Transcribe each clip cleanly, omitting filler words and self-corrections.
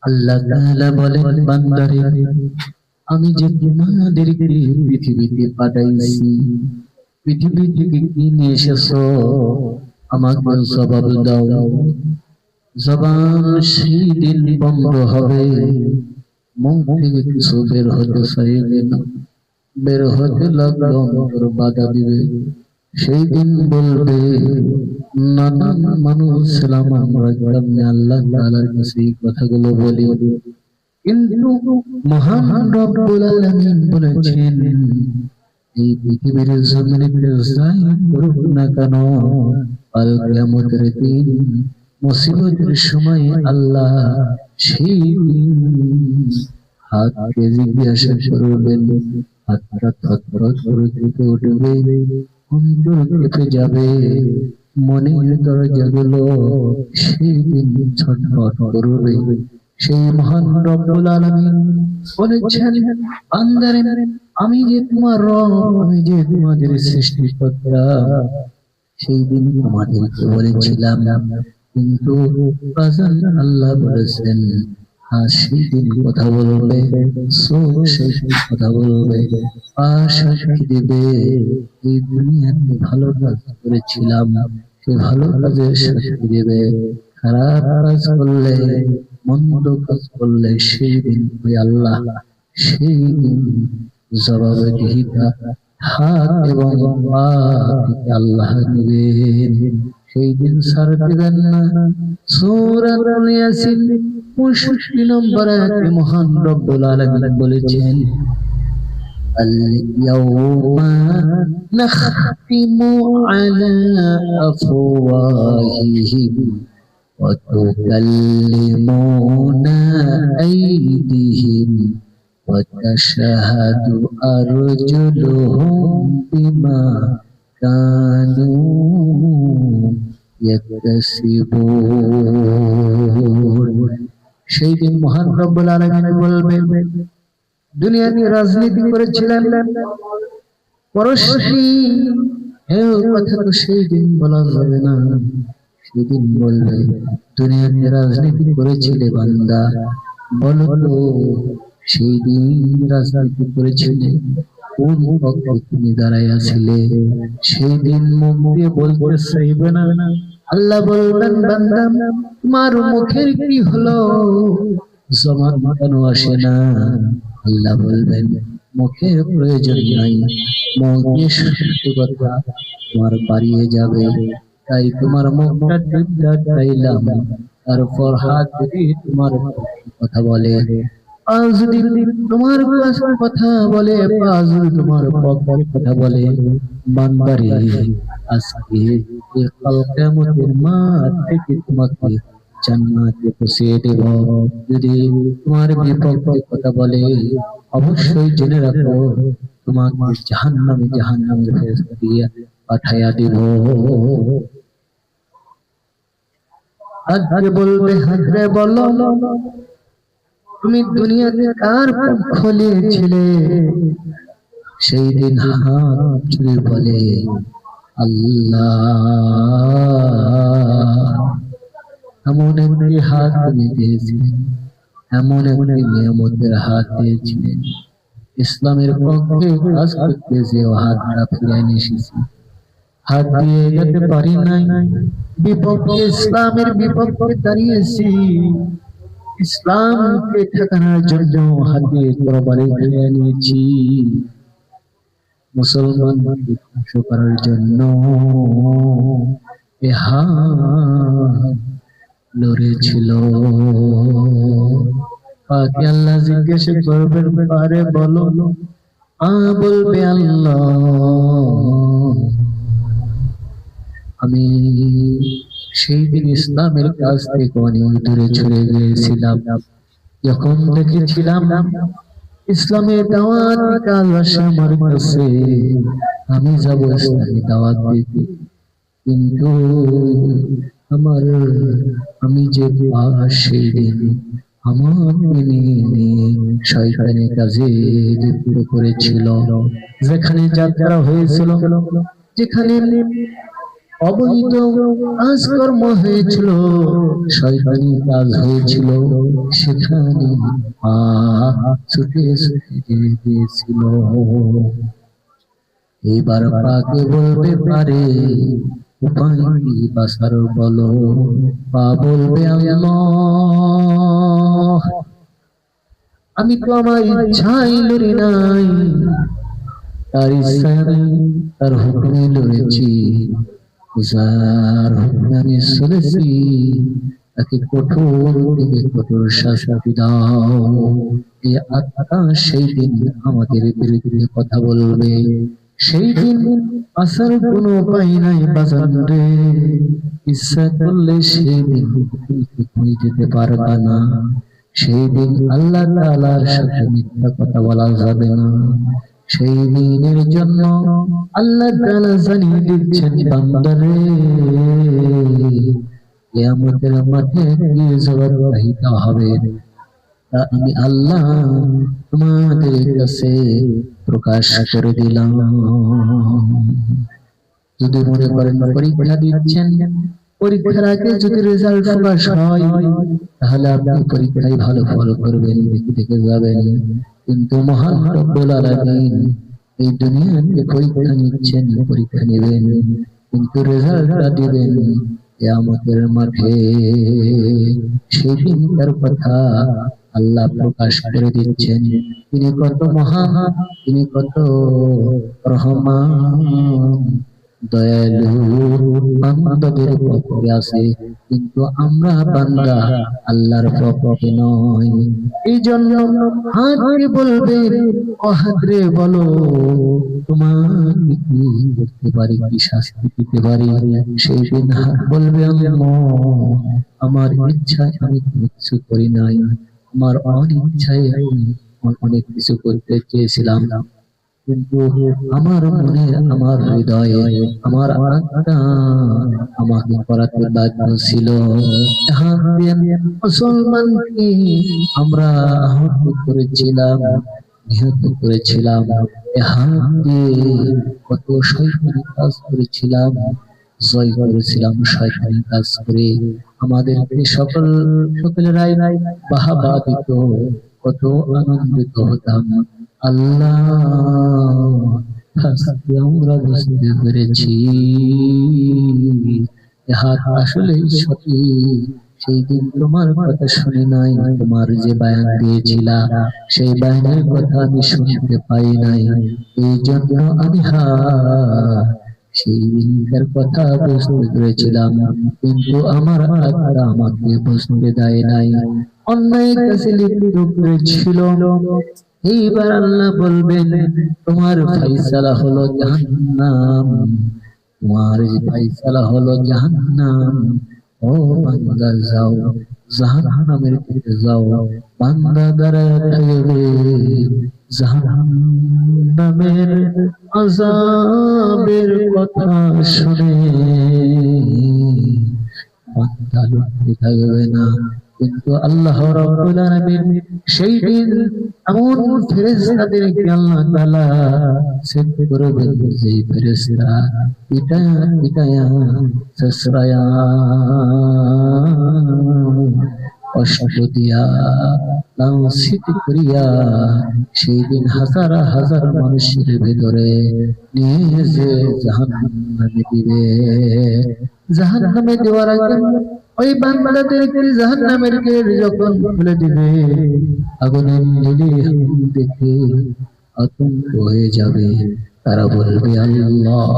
আল্লাহ তাআলা বলেন, বান্দারে আমি যে তোমাদেরকে পৃথিবীতে পাঠাইছি, পৃথিবী থেকে কি নিয়ে এসেছো আমাকে জবাব দাও। জবান সেই দিন বন্ধ হবে, মুখ থেকে কিছু বের হতে চাইবে না, বের হতে লাগলো অন্তর বাধা দিবে। সেই দিন বলবে, নানান মানুষ ছিলাম আমরা, কেমনে আল্লাহ তাআলার কাছে এই কথাগুলো বলি। কিন্তু মহান রব্বুল আলামিন বলেছেন, এই পৃথিবীর জমিনে যাই করুক না কেন, কাল কিয়ামতের দিন মুসিবতের সময় আল্লাহ সেই দিন হাতকে জিজ্ঞাসা করবেন, হাতটা থরথর করে কেঁপে উঠবে, অন্তর কেঁপে যাবে, মনের দরজাগুলো সেই দিন ছটফট করবে। সেই মহান রব্বুল আলামিন বলেছেন, বান্দারে আমি যে তোমার রব, আমি যে তোমাদের সৃষ্টিকর্তা, সেই দিন তোমাদেরকে বলেছিলাম, কিন্তু আল্লাহ বলেছেন, সেই দিন কথা বলবে, চোখ সেই কথা বলবে, পা সাক্ষী দেবে, এই দুনিয়াতে ভালো কাজ করেছিলাম, সে ভালো কাজের সাক্ষী দেবে। খারাপ কাজ করলে, মন্দ কাজ করলে সেই দিন ওই আল্লাহ সেই দিন জবাবদিহিতা হাত এবং পা থেকে আল্লাহ নেবেন। সেই দিন ছাড় দিবেন না। সূরাতুল ইয়াসিন 65 নম্বর আয়াতে মহান রব্বুল আলামিন বলেছেন, আল-ইয়াওমা নাখতিমু আলা আফওয়াহিহিম ওয়া তুকাল্লিমুনা আইদিহিম ওয়া তাশহাদু আরজুলুহুম বিমা কানু ইয়াকতাসিবুন। সেই দিন মহান রব্বুল আলামিন বলবেন, দুনিয়াতে রাজনীতি করেছিলেন, পরশ্রী এই কথা তো সেই দিন বলা যাবে না। সেদিন বলবে, দুনিয়াতে রাজনীতি করেছিলে বান্দা, বলো তো সেই দিন রাজনীতি করেছিলে কোন পক্ষে তুমি দাঁড়াইয়াছিলে? সেই দিন মুখ দিয়ে বলতে চাইবে না। আল্লাহ বলবেন, বান্দা তোমার মুখের কি হলো, জবান কেন আসে না? আল্লাহ বলবেন, মুখের প্রয়োজন নাই, মুখ দিয়ে সত্য কথা তোমার বাড়িয়ে যাবে, তাই তোমার মুখটা টিপটা চাইলাম। তারপর হাত যদি তোমার কথা বলে, পা যদি তোমার কথা বলে, পা যদি তোমার পক্ষে কথা বলে, বান্দারে আজকে এই কাল কিয়ামতের মাঠ থেকে তোমাকে জান্নাতে পৌঁছিয়ে দেব। যদি তোমার বিপক্ষে কথা বলে, অবশ্যই জেনে রাখো, তোমাকে জাহান্নামের ফেরেশতা দিয়ে পাঠাইয়া দেব। আজকে বলবে, হাজরে বলো তুমি দুনিয়াতে কার পক্ষ নিয়েছিলে? সেই দিন হাত তুলে বলে, আল্লাহ। এমন একটি হাত তুমি দিয়েছিলেন, এমন একটি নিয়ামতের হাত দিয়েছিলেন, ইসলামের পক্ষে কাজ করতে যে হাতটা ফিরে নিয়ে এসেছি, হাত দিয়ে যেতে পারি নাই, বিপক্ষে ইসলামের বিপক্ষে দাঁড়িয়েছি, ইসলামকে ঠেকানোর জন্য হাতে তরবারি ফিরে নিয়েছি, মুসলমানকে ধ্বংস করার জন্য এ হাত লড়েছিল। পাকে আল্লাহ জিজ্ঞাসা করবেন, পারে বলো? বলবে, আল্লাহ আমি সেই দিন ইসলামের কাছ থেকে অনেক দূরে চলে গিয়েছিলাম, যখন দেখেছিলাম ইসলামের দাওয়াত কাজ আসে আমার কাছে, আমি যাবো ইসলামের দাওয়াত দিতে, কিন্তু আমি যে সেই দিন আমার শয়তানের কাজে লিপ্ত করেছিল। যেখানে যাত্রা হয়েছিল, যেখানে অবৈধ কাজকর্ম হয়েছিল, শয়তানি কাজ হয়েছিল, সেখানে পা ছুটে ছুটে গিয়েছিল। এবার পাকে বলতে পারে উপায় কি বাঁচার বলো, পা বলবে আল্লাহ আমি তো আমার ইচ্ছাই লড়ি নাই, তার ইচ্ছায় আমি তার হুকুমে লড়েছি, যার হুকুমে আমি চলেছি তাকে কঠোর থেকে কঠোর শাস্তি দাও। এই আত্মা সেই দিন আমাদের বিরুদ্ধে কথা বলবে, সেই দিন আসার কোনো উপায় নাই বাজান রে, ইচ্ছা করলে সেই দিন তুমি যেতে পারবা না, সেই দিন আল্লাহ তাআলার সাথে মিথ্যা কথা বলা যাবে না। সেই দিনের জন্য আল্লাহ তাআলা জানিয়ে দিচ্ছেন বান্দারে কিয়ামতের মাঠে কি জবাবদিহি হবে, আমি আল্লাহ তোমাদের কাছে প্রকাশ করে দিলাম। যদি মনে করেন পরীক্ষা দিচ্ছেন, পরীক্ষার আগে যদি রেজাল্ট প্রকাশ হয় তাহলে আপনি পরীক্ষায় ভালো ফল করবেন, দেখে যাবেন। কিন্তু মহান রব্বুল আলামিন এই দুনিয়াতে পরীক্ষা নিচ্ছেন, পরীক্ষা নেবেন, কিন্তু রেজাল্টটা দিবেন কিয়ামতের মাঠে। সেই দিনকার কথা আল্লাহ প্রকাশ করে দিচ্ছেন। তিনি কত মহান, তিনি কত রহমান, দয়ালু, বান্দাদের পক্ষে আছে, কিন্তু আমরা বান্দা আল্লাহর পক্ষে নয়। এই জন্য হাতকে বলবে ও হাতরে বলো তোমাকে কি করতে পারি, কি শাস্তি দিতে পারি। সেই দিন হাত বলবে আল্লাহ আমার ইচ্ছায় আমি কিছু করি নাই, আমার অনিচ্ছায় আমি অনেক কিছু করতে চেয়েছিলাম, কিন্তু আমার মনে, আমার হৃদয়ে, আমার আত্মা আমাকে করাতে বাধ্য ছিল। মুসলমানকে আমরা আহত করেছিলাম, নিহত করেছিলাম, হাত দিয়ে কত শয়তানি কাজ করেছিলাম, জয় করেছিলাম শয়তানি কাজ করে। আমাদেরকে সকলেরাই বাহবা দিত, কত আনন্দিত হতাম। আল্লাহ আজকে আমরা বুঝতে পেরেছি হাত আসলে সঠিক। সেই দিন তোমার কথা শুনে নাই, তোমার যে বয়ান দিয়েছিলা সেই বয়ানের কথা আমি শুনতে পাই নাই, এই জন্য আমি সেই দিনকার কথা বুঝতে পেরেছিলাম, কিন্তু আমার আত্মা আমাকে বুঝতে দেয় নাই, অন্যায় কাছে লিপ্ত করেছিল। এইবার আল্লাহ বলবেন তোমার ফায়সালা হলো জাহান্নাম, তোমার ফায়সালা হলো জাহান্নাম। ও বান্দা যাও জাহান্নামের দিকে যাও। বান্দা দাঁড়ায় থাকবে জাহান্নামের আযাবের কথা শুনে, বান্দা লুটতে থাকবে না। কিন্তু আল্লাহ রাব্বুল আলামিন সেই দিন এমন ফেরেশতাদেরকে আল্লাহ তাআলা সেট করবেন, যেই ফেরেশতা পিটায়া পিটায়া সসরায়া কষ্ট দিয়া লাঞ্ছিত করিয়া সেই দিন হাজার হাজার মানুষের ভেতরে নিয়ে যে জাহান্নামে দিবে। জাহান্নামে দেওয়ার আগে ওই বান্দাদেরকে জাহান্নামের গেট যখন খুলে দিবে, আগুনের নীলি দেখে আতঙ্ক হয়ে যাবে। তারা বলবে আল্লাহ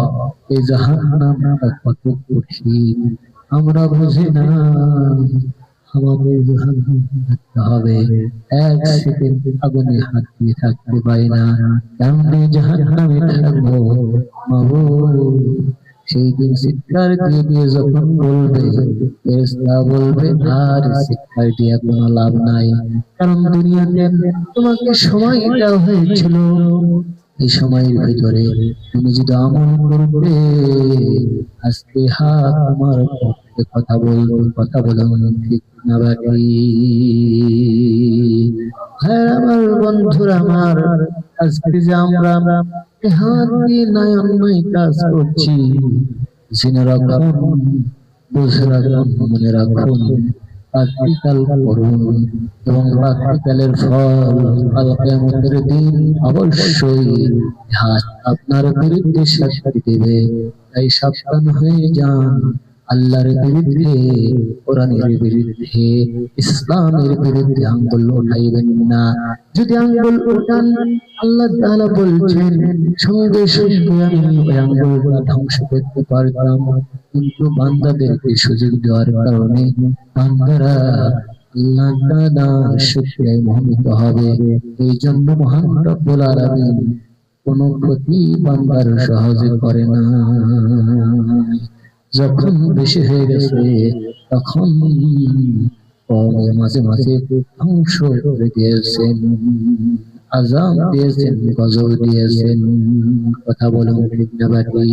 এই জাহান্নামটা কত কঠিন, আমরা বুঝি না, আমাদের জাহান্নামে থাকতে হবে। এক সেকেন্ড আগুনে হাত দিয়ে থাকতে পারি না, কেমনে জাহান্নামে থাকবো মাবুদ। সেই দিন চিৎকার দিয়ে দিয়ে যখন বলবে, ফেরেশতা বলবে আর চিৎকার দিয়ে কোনো লাভ নাই, কারণ দুনিয়াতে তোমাকে সময় দেওয়া হয়েছিল, এই সময়ের ভিতরে তুমি যদি আমল করবে আজকে হাত আমার পক্ষে কথা বলবো, কথা বলা ঠিক না বাকি। হ্যাঁ আমার বন্ধুরা, আমার আজকে যে আমরা হাত দিয়ে নাই অন্যায় কাজ করছি, জেনে রাখুন, বুঝে রাখুন, মনে রাখুন, প্র্যাকটিক্যাল করুন এবং প্র্যাকটিক্যালের ফল কাল কিয়ামতের দিন অবশ্যই হাত আপনার বিরুদ্ধে সাক্ষী দেবে। তাই সাবধান হয়ে যান। আল্লাহর বিরুদ্ধে, কোরআনের বিরুদ্ধে, ইসলামের বিরুদ্ধে আঙ্গুল উঠাইবেন না। যদি আঙ্গুল উঠান, আল্লাহ তাআলা বলছেন সঙ্গে সঙ্গে আমি ওই আঙ্গুলটা ধ্বংস করতে পারতাম, কিন্তু বান্দাদেরকে সুযোগ দেওয়ার কারণে বান্দারা আল্লাহ তাআলার শুকরিয়ায় মোহিত হবে। এই জন্য মহান রব্বুল আলামিন কোন ক্ষতি বান্দার সহজে করে না। যখন বেশি হয়ে গেছে তখন মাঝে মাঝে ধ্বংস করে দিয়েছেন, আযাব দিয়েছেন, গজব দিয়েছেন। কথা বলুন ঠিক না বাকি?